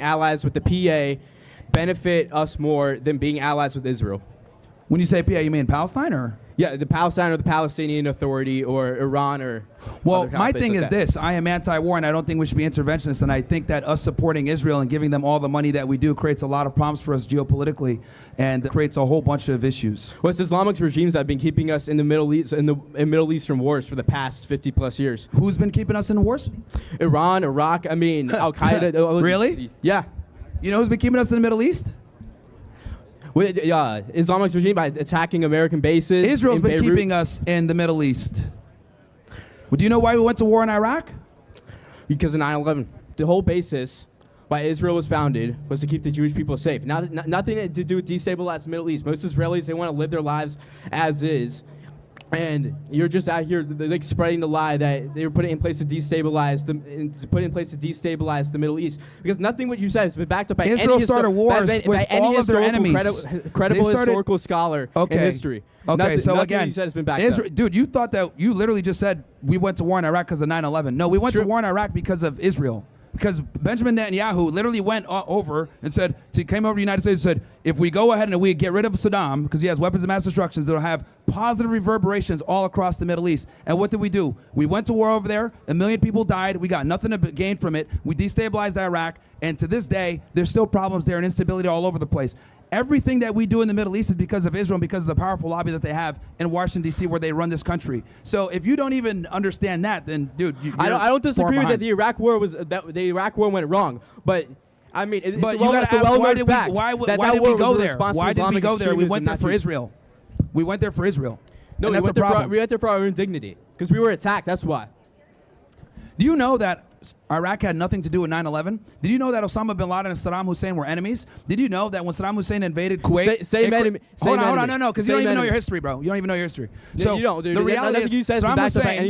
allies with the PA benefit us more than being allies with Israel? When you say PA, you mean Palestine or? Yeah, the Palestine or the Palestinian Authority or Iran or. Well, my thing is this. I am anti-war, and I don't think we should be interventionists, and I think that us supporting Israel and giving them all the money that we do creates a lot of problems for us geopolitically and creates a whole bunch of issues. Well, it's Islamic regimes that have been keeping us in the Middle East, in Middle Eastern wars for the past 50-plus years. Who's been keeping us in the wars? Iran, Iraq, I mean, Al-Qaeda. Really? Yeah. You know who's been keeping us in the Middle East? Islamic regime by attacking American bases. Israel's been keeping us in the Middle East. Well, do you know why we went to war in Iraq? Because of 9/11. The whole basis why Israel was founded was to keep the Jewish people safe. Nothing to do with destabilize the Middle East. Most Israelis, they want to live their lives as is. And you're just out here like spreading the lie that they were putting in place to destabilize the Middle East, because nothing what you said has been backed up by Israel started wars with all of their enemies. Credible historical scholar in history. Okay, so again, you said has been backed up. Dude, you thought that you literally just said we went to war in Iraq because of 9/11. No, we went to war in Iraq because of Israel. Because Benjamin Netanyahu literally went over and said, came over to the United States and said, if we go ahead and we get rid of Saddam, because he has weapons of mass destruction, it'll have positive reverberations all across the Middle East. And what did we do? We went to war over there. 1 million people died. We got nothing to gain from it. We destabilized Iraq. And to this day, there's still problems there and instability all over the place. Everything that we do in the Middle East is because of Israel and because of the powerful lobby that they have in Washington, D.C., where they run this country. So if you don't even understand that, then, dude, I don't disagree with that. The Iraq War went wrong, but I mean, it's but you got to ask, why did we go there? Why did we go there? We went there for Israel. We went there for Israel. No, we went there for our own dignity because we were attacked. That's why. Do you know that Iraq had nothing to do with 9/11? Did you know that Osama bin Laden and Saddam Hussein were enemies? Did you know that when Saddam Hussein invaded Kuwait... Hold on, no, because you don't even know your history, bro. You don't even know your history. So you don't, dude. The reality is Saddam Hussein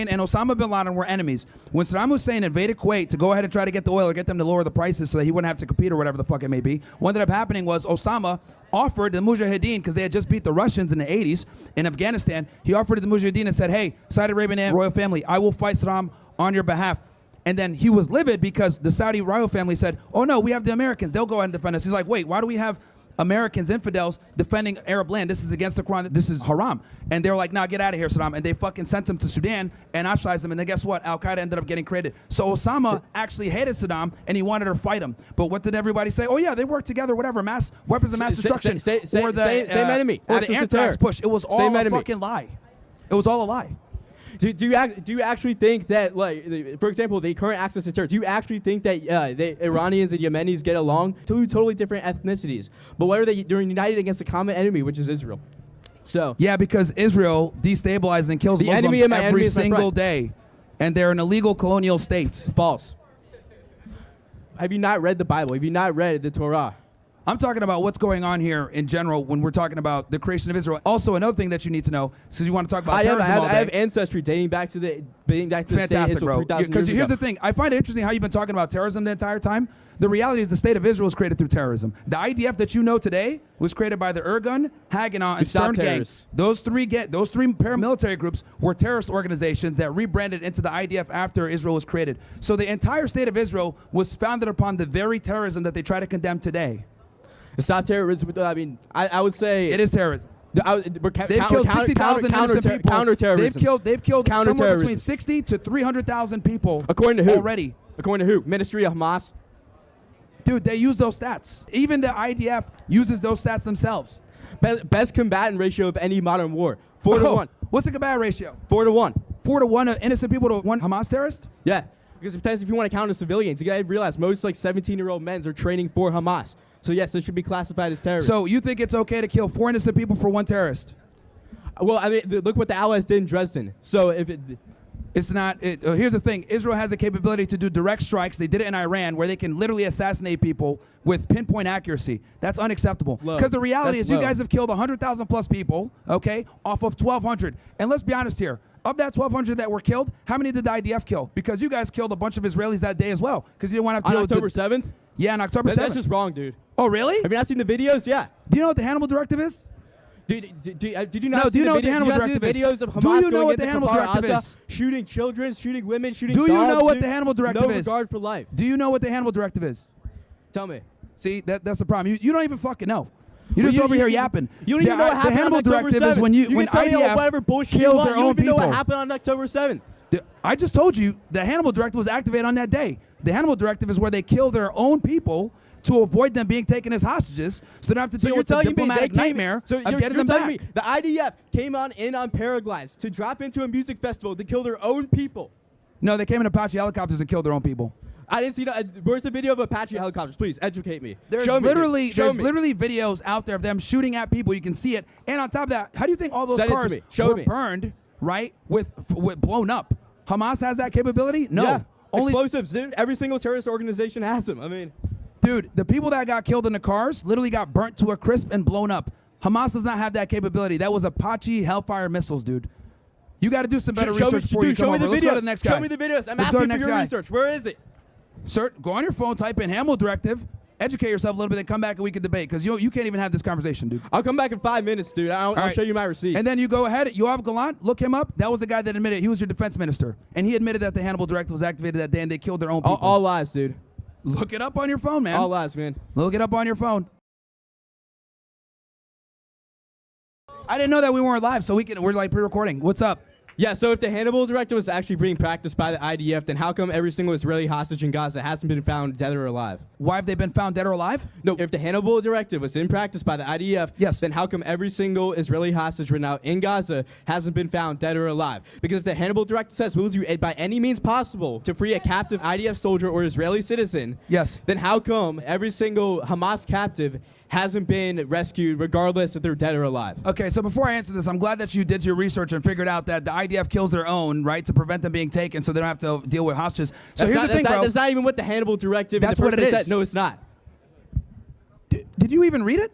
and dude. Osama bin Laden were enemies. When Saddam Hussein invaded Kuwait to go ahead and try to get the oil or get them to lower the prices so that he wouldn't have to compete or whatever the fuck it may be, what ended up happening was Osama offered the Mujahideen, because they had just beat the Russians in the 80s in Afghanistan, he offered the Mujahideen and said, hey, Saudi Arabian royal family, I will fight Saddam on your behalf. And then he was livid because the Saudi royal family said, oh no, we have the Americans, they'll go ahead and defend us. He's like, wait, why do we have Americans, infidels, defending Arab land? This is against the Quran, this is haram. And they were like, nah, get out of here, Saddam. And they fucking sent him to Sudan and ostracized him. And then guess what? Al-Qaeda ended up getting created. So Osama actually hated Saddam and he wanted to fight him. But what did everybody say? Oh yeah, they worked together, whatever, weapons of mass destruction. Same enemy. Or the anthrax push. It was all a fucking lie. It was all a lie. Do you actually think that, like, for example, the current access to terror, do you actually think that the Iranians and Yemenis get along? Two totally different ethnicities. But why are they united against a common enemy, which is Israel? So yeah, because Israel destabilizes and kills Muslims every single day. And they're an illegal colonial state. False. Have you not read the Bible? Have you not read the Torah? I'm talking about what's going on here in general when we're talking about the creation of Israel. Also, another thing that you need to know, because you want to talk about terrorism all day. I have ancestry dating back to the Fantastic, bro. Because here's the thing. I find it interesting how you've been talking about terrorism the entire time. The reality is the state of Israel was created through terrorism. The IDF that you know today was created by the Irgun, Haganah, and Stern gangs. Those three paramilitary groups were terrorist organizations that rebranded into the IDF after Israel was created. So the entire state of Israel was founded upon the very terrorism that they try to condemn today. It's not terrorism. I mean, I would say it is terrorism. They've killed 60,000 innocent people. Counterterrorism. They've killed somewhere between 60 to 300,000 people. According to who? Already. According to who? Ministry of Hamas. Dude, they use those stats. Even the IDF uses those stats themselves. Best combatant ratio of any modern war. 4 to 1. What's the combatant ratio? 4 to 1. 4 to 1 of innocent people to 1 Hamas terrorist? Yeah. Because sometimes if you want to count as civilians, you got to realize most like 17-year-old men are training for Hamas. So yes, they should be classified as terrorists. So you think it's okay to kill 4 innocent people for 1 terrorist? Well, I mean, look what the Allies did in Dresden. So if it's not, here's the thing. Israel has the capability to do direct strikes. They did it in Iran, where they can literally assassinate people with pinpoint accuracy. That's unacceptable. Because the reality is you guys have killed 100,000 plus people, okay, off of 1,200. And let's be honest here. Of that 1,200 that were killed, how many did the IDF kill? Because you guys killed a bunch of Israelis that day as well. Because you didn't want to deal with October 7th? Yeah, on October 7th. That's just wrong, dude. Oh, really? Have you not seen the videos? Yeah. Do you know what the Hannibal Directive is? Did you not No, see do you know what the did Hannibal you not see the Directive is? videos of Hamas Do you know going what the into Hannibal Kfar Directive Aza, is? shooting children, shooting women, shooting Do you dogs, know what dude? the Hannibal Directive no is? regard for life. Do you know what the Hannibal Directive is? Tell me. See, that's the problem. You don't even fucking know. You're Well, just over here yapping. You don't even know what happened The Hannibal on October Directive 7th. is when you when can tell me IDF whatever bullshit you kills want. their You own don't even know people. what happened on October 7th. I just told you the Hannibal Directive was activated on that day. The Hannibal Directive is where they kill their own people to avoid them being taken as hostages, so they don't have to deal with the diplomatic nightmare of getting them back. Me the IDF came in on paraglides to drop into a music festival to kill their own people. No, they came in Apache helicopters and killed their own people. I didn't see that. Where's the video of Apache helicopters? Please educate me. There's Show me, literally dude. Show me. literally videos out there of them shooting at people. You can see it. And on top of that, how do you think all those Send it to cars me. Show were me. burned, right, with blown up? Hamas has that capability? No. Yeah. Only Explosives, dude. Every single terrorist organization has them. I mean, dude, the people that got killed in the cars literally got burnt to a crisp and blown up. Hamas does not have that capability. That was Apache Hellfire missiles, dude. You got to do some better research before you come over. Let's go to the next guy. Show me the videos. I'm Let's go to asking the next for your guy. research. Where is it? Sir, go on your phone, type in Hannibal Directive, educate yourself a little bit, then come back and we can debate, because you can't even have this conversation, dude. I'll come back in 5 minutes, dude. I'll right. show you my receipts. And then you go ahead, Yoav Gallant, look him up. That was the guy that admitted he was your defense minister. And he admitted that the Hannibal Directive was activated that day and they killed their own people. all lies, dude. Look it up on your phone, man. All lies, man. Look it up on your phone. I didn't know that we weren't live, so we're like pre-recording. What's up? Yeah, so if the Hannibal Directive was actually being practiced by the IDF, then how come every single Israeli hostage in Gaza hasn't been found dead or alive? Why have they been found dead or alive? No, if the Hannibal Directive was in practice by the IDF, yes, then how come every single Israeli hostage right now in Gaza hasn't been found dead or alive? Because if the Hannibal Directive says we will do by any means possible to free a captive IDF soldier or Israeli citizen, yes, then how come every single Hamas captive hasn't been rescued regardless if they're dead or alive? Okay, so before I answer this, I'm glad that you did your research and figured out that the IDF kills their own, right, to prevent them being taken so they don't have to deal with hostages. So here's the thing, bro. That's not even what the Hannibal Directive That's what it is. said. No, it's not. Did you even read it?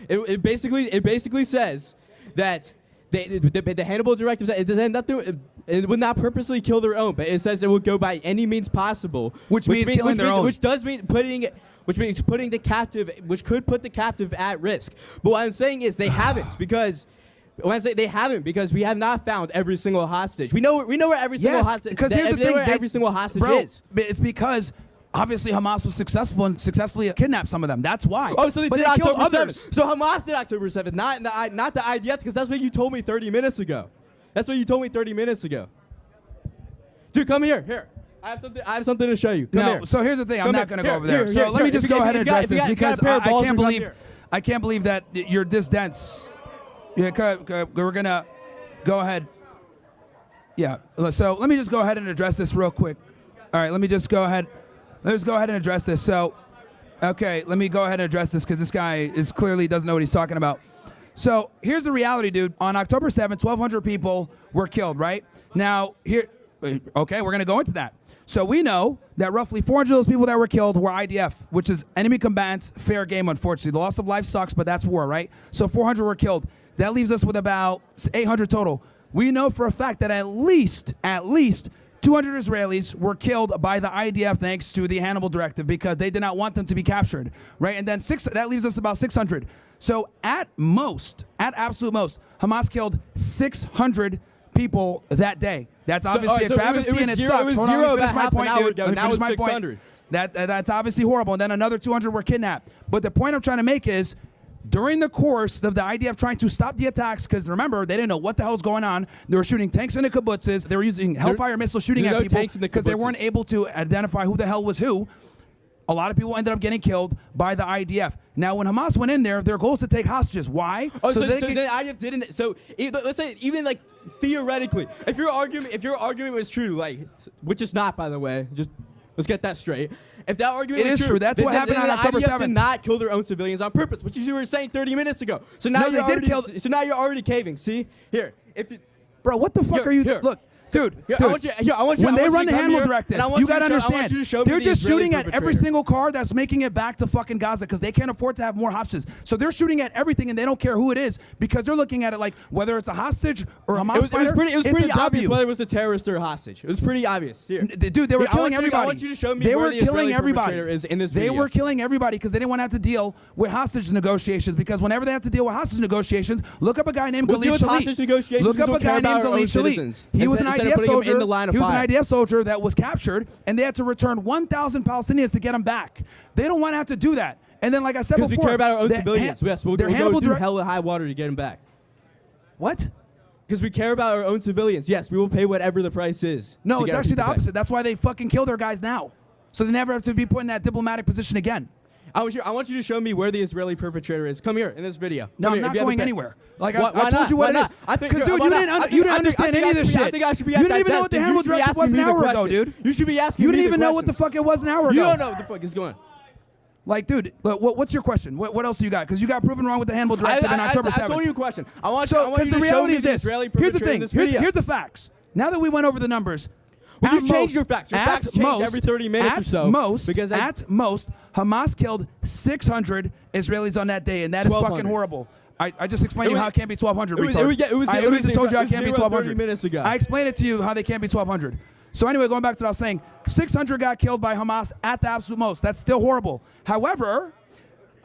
It basically says that the Hannibal Directive says it doesn't nothing. It would not purposely kill their own, but it says it would go by any means possible, which means killing their own, which does mean which means putting the captive, which could put the captive at risk. But what I'm saying is they haven't, because when I say they haven't, because we have not found every single hostage. We know where every single hostage. Because here's the thing, every single hostage is. It's because obviously Hamas was successful and successfully kidnapped some of them. That's why. Oh, so they did October 7th. So Hamas did October 7th, not the IDF, because that's what you told me 30 minutes ago. That's what you told me 30 minutes ago. Dude, come here. Here. I have something to show you. Come here. So here's the thing. I'm not going to go over there. Here, so let me just go ahead and address this, because I can't believe that you're this dense. Yeah, we're going to go ahead. Yeah. So let me just go ahead and address this real quick. All right. Let me just go ahead. Let's go ahead and address this. So, okay, let me go ahead and address this, because this guy clearly doesn't know what he's talking about. So here's the reality, dude. On October 7th, 1,200 people were killed, right? Now, okay, we're going to go into that. So we know that roughly 400 of those people that were killed were IDF, which is enemy combatants, fair game, unfortunately. The loss of life sucks, but that's war, right? So 400 were killed. That leaves us with about 800 total. We know for a fact that at least 200 Israelis were killed by the IDF thanks to the Hannibal Directive, because they did not want them to be captured, right? And then that leaves us about 600. So at absolute most, Hamas killed 600 people that day. That's obviously a travesty, and it sucks. It was Hold on, zero let me finish about my half an point, hour dude. ago. Let me Now finish it's my 600. Point. That's obviously horrible. And then another 200 were kidnapped. But the point I'm trying to make is, during the course of the IDF trying to stop the attacks, because remember, they didn't know what the hell was going on. They were shooting tanks into kibbutzes. They were using Hellfire missiles shooting at people because they weren't able to identify who the hell was who. A lot of people ended up getting killed by the IDF. Now, when Hamas went in there, their goal is to take hostages. Why? Oh, so the IDF didn't. So let's say, even like theoretically, if your argument was true, like, which is not, by the way, just let's get that straight. If that argument is true, that's what happened on October 7th. The IDF did not kill their own civilians on purpose, which you were saying 30 minutes ago. So now you're already caving. See here, bro, what the fuck are you? Look. Dude, I want you, when they run the come handle here, directive, and I want you to gotta show- I want understand, you to show me they're the just Israeli shooting at every perpetrator. single car that's making it back to fucking Gaza because they can't afford to have more hostages. So they're shooting at everything, and they don't care who it is because they're looking at it like whether it's a hostage or a Hamas fighter. It was it's pretty a obvious W. whether it was a terrorist or a hostage. It was pretty obvious. Here. Dude, they were Here, killing everybody. I want you to show me they where were the killing Israeli everybody. perpetrator is in this They video. were killing everybody because they didn't want to have to deal with hostage negotiations. Because whenever they have to deal with hostage negotiations, look up a guy named We'll deal Khalid with Shalit. hostage negotiations Look because up we'll a guy care about named our own Khalid Shalit. citizens. He was an Instead of IDF putting him soldier. in the line of He was an fire. IDF soldier that was captured, and they had to return 1,000 Palestinians to get him back. They don't want to have to do that. And then, like I said Because before, we care about our own the civilians. Yes, we'll their go Hannibal through direct- hell and high water to get him back. What? Because we care about our own civilians. Yes, we will pay whatever the price is. No, to it's get our actually the people back. opposite. That's why they fucking kill their guys now. So they never have to be put in that diplomatic position again. I want you to show me where the Israeli perpetrator is. Come here in this video. No, Come I'm here, not if you have a going pen. anywhere. Like Why I told not? you what Why it not? is. I think Because dude, why you not? didn't I think- you didn't I think- understand I think any of I this should be- shit. I think I should be You at didn't that even know desk, what the dude. handle You should be directive was asking an me the hour ago, question. dude. You should be asking You me didn't the even know what the questions. fuck it was an hour ago. You don't know what the fuck is going on. Like, dude, what's your question? What else do you got? Because you got proven wrong with the handle directive on October 7th. I told you a question. I want So, you because the to show reality me is the this. Israeli Here's the perpetrator in thing. this video. Here's the facts. Now that we went over the numbers, Well, at you change most- your facts. Your at facts change most- every 30 minutes or so. At most, because at most, Hamas killed 600 Israelis on that day, and that is fucking 1,200. horrible. I just explained to you how it can't be 1,200. It was- retard. it was- it was- I it literally was just told you how it zero- can't be zero 1,200. 30 minutes ago. I explained it to you how they can't be 1,200. So anyway, going back to what I was saying, 600 got killed by Hamas at the absolute most. That's still horrible. However,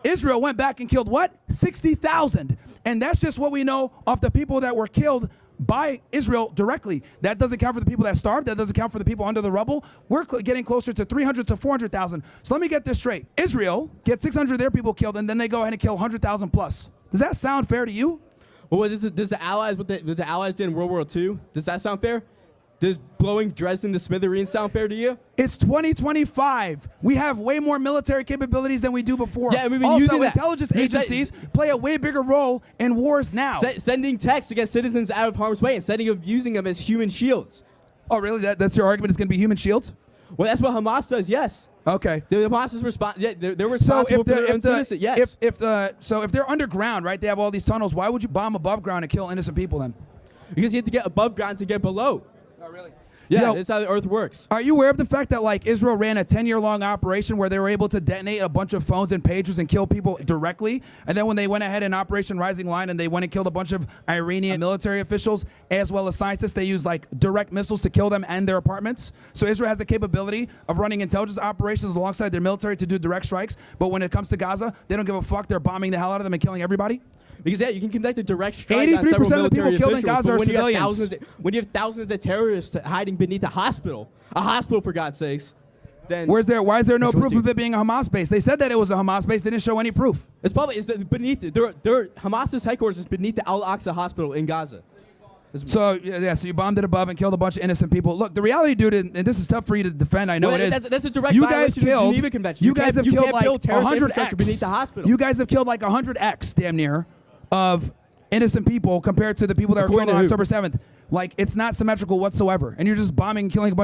Israel went back and killed what? 60,000. And that's just what we know of the people that were killed by Israel directly. That doesn't count for the people that starved. That doesn't count for the people under the rubble. We're getting closer to 300 to 400,000. So let me get this straight. Israel gets 600 of their people killed, and then they go ahead and kill 100,000 plus. Does that sound fair to you? Well, does the Allies what the Allies did in World War II? Does that sound fair? Does blowing Dresden to smithereens sound fair to you? It's 2025. We have way more military capabilities than we do before. Yeah, and we've been also, using that. intelligence agencies play a way bigger role in wars now. Sending texts against citizens out of harm's way and using them as human shields. Oh, really? That's your argument? Is going to be human shields? Well, that's what Hamas does. Yes. Okay. The Hamas is they're So responsible if for their own citizens. Yes. if they're underground, right? They have all these tunnels. Why would you bomb above ground and kill innocent people then? Because you have to get above ground to get below. Oh, really? Yeah, Yo, that's how the Earth works. Are you aware of the fact that like Israel ran a 10-year-long operation where they were able to detonate a bunch of phones and pagers and kill people directly? And then when they went ahead in Operation Rising Lion and they went and killed a bunch of Iranian military officials as well as scientists, they used like direct missiles to kill them and their apartments. So Israel has the capability of running intelligence operations alongside their military to do direct strikes. But when it comes to Gaza, they don't give a fuck. They're bombing the hell out of them and killing everybody. Because yeah, you can conduct a direct strike 83% on several of the people military killed in officials, Gaza but are when you have civilians. when you have thousands of terrorists hiding beneath a hospital for God's sakes, then Why is there no That's proof what's of it being a Hamas base? They said that it was a Hamas base. They didn't show any proof. it's probably beneath Hamas's headquarters is beneath the Al-Aqsa hospital in Gaza. So so you bombed it above and killed a bunch of innocent people. Look, the reality, dude, and this is tough for you to defend. I know Well, it is. that's a direct you guys violation of the killed. Geneva Convention. You guys have you killed can't like build terrorist 100 infrastructure beneath the hospital. You guys have killed like 100x, damn near, of innocent people compared to the people that were killed According on to who? October 7th. Like it's not symmetrical whatsoever, and you're just bombing and killing a bunch.